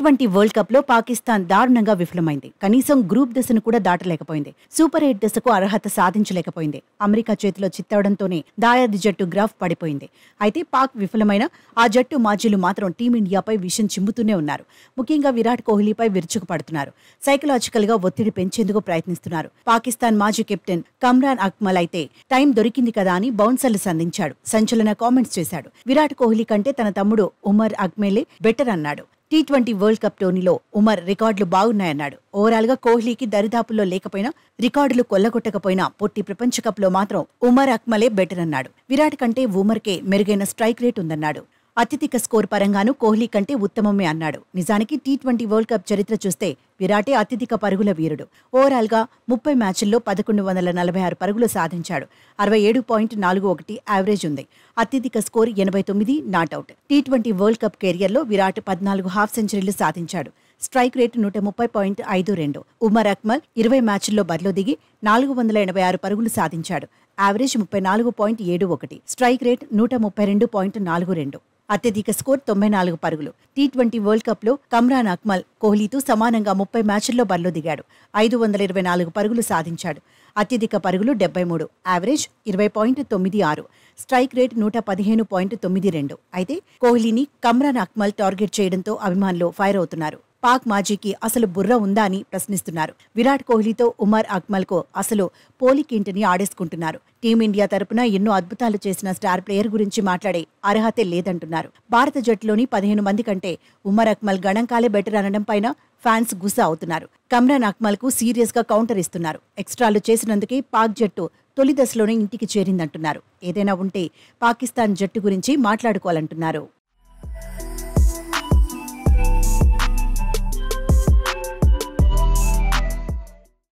T20 world cup లో పాకిస్తాన్ దారుణంగా విఫలమైంది. కనీసం గ్రూప్ దశను కూడా దాటలేకపోయింది. సూపర్ 8 దశకు అర్హత సాధించలేకపోయింది. అమెరికా చేతిలో చిత్తవడంతోనే దాయాది జట్టు గ్రాఫ్ పడిపోయింది. అయితే పాక్ విఫలమైన ఆ జట్టు మాజీలు మాత్రం టీమిండియాపై విషం చిమ్ముతూనే ఉన్నారు. ముఖ్యంగా విరాట్ కోహ్లీపై విరుచుకుపడుతున్నారు. సైకలాజికల్ గా ఒత్తిడి పెంచేందుకు ప్రయత్నిస్తున్నారు. పాకిస్తాన్ మాజీ కెప్టెన్ కమ్రాన్ అక్మల్ అయితే టైం దొరికింది కదా అని బౌన్సర్లు సంధించాడు. సంచలన కామెంట్స్ చేశాడు. విరాట్ కోహ్లీ కంటే తన తమ్ముడు ఉమర్ అక్మలే బెటర్ అన్నాడు. T20 వరల్డ్ కప్ టోర్నీలో ఉమర్ రికార్డులు బాగున్నాయన్నాడు. ఓవరాల్ గా కోహ్లీకి దరిదాపుల్లో లేకపోయినా, రికార్డులు కొల్లగొట్టకపోయినా పొట్టి ప్రపంచ కప్ లో మాత్రం ఉమర్ అక్మలే బెటర్ అన్నాడు. విరాట్ కంటే ఉమర్కే మెరుగైన స్ట్రైక్ రేట్ ఉందన్నాడు. అత్యధిక స్కోర్ పరంగానూ కోహ్లీ కంటే ఉత్తమమే అన్నాడు. నిజానికి T20 వరల్డ్ కప్ చరిత్ర చూస్తే విరాటే అత్యధిక పరుగుల వీరుడు. ఓవరాల్ గా 30 మ్యాచ్ల్లో 1146 పరుగులు సాధించాడు. 67.41 యావరేజ్ ఉంది. అత్యధిక score 89 not out. T20 world cup కెరియర్లో విరాట్ 14 హాఫ్ సెంచరీలు సాధించాడు. Strike rate 130.52. ఉమర్ అక్మల్ 20 మ్యాచ్ల్లో బరిలో దిగి 486 పరుగులు సాధించాడు. యావరేజ్ 34.71. Strike rate 132.42. అత్యధిక స్కోర్ 94 పరుగులు. T20 వరల్డ్ కప్ లో కమ్రాన్ అక్మల్ కోహ్లీతో సమానంగా 30 మ్యాచ్ల్లో బరిలో దిగాడు. 524 పరుగులు సాధించాడు. అత్యధిక పరుగులు 73. యావరేజ్ 20.96. Strike rate 115.92. అయితే కోహ్లీని కమ్రాన్ అక్మల్ టార్గెట్ చేయడంతో అభిమానులు ఫైర్ అవుతున్నారు. పాక్ మాజీకి అసలు బుర్ర ఉందా అని ప్రశ్నిస్తున్నారు. విరాట్ కోహ్లీతో ఉమర్ అక్మల్ కు అసలు పోలికేంటని ఆడేసుకుంటున్నారు. టీమిండియా తరపున ఎన్నో అద్భుతాలు చేసిన స్టార్ ప్లేయర్ గురించి మాట్లాడే అర్హతే లేదంటున్నారు. భారత జట్టులోని 15 మంది కంటే ఉమర్ అక్మల్ గణాంకాలే బెటర్ అనడం పైన ఫ్యాన్స్ గుస్సా అవుతున్నారు. కమ్రాన్ అక్మల్ కు సీరియస్ గా కౌంటర్ ఇస్తున్నారు. ఎక్స్ట్రాలు చేసినందుకే పాక్ జట్టు తొలి దశలోనే ఇంటికి చేరిందంటున్నారు. ఏదైనా ఉంటే పాకిస్తాన్ జట్టు గురించి మాట్లాడుకోవాలంటున్నారు.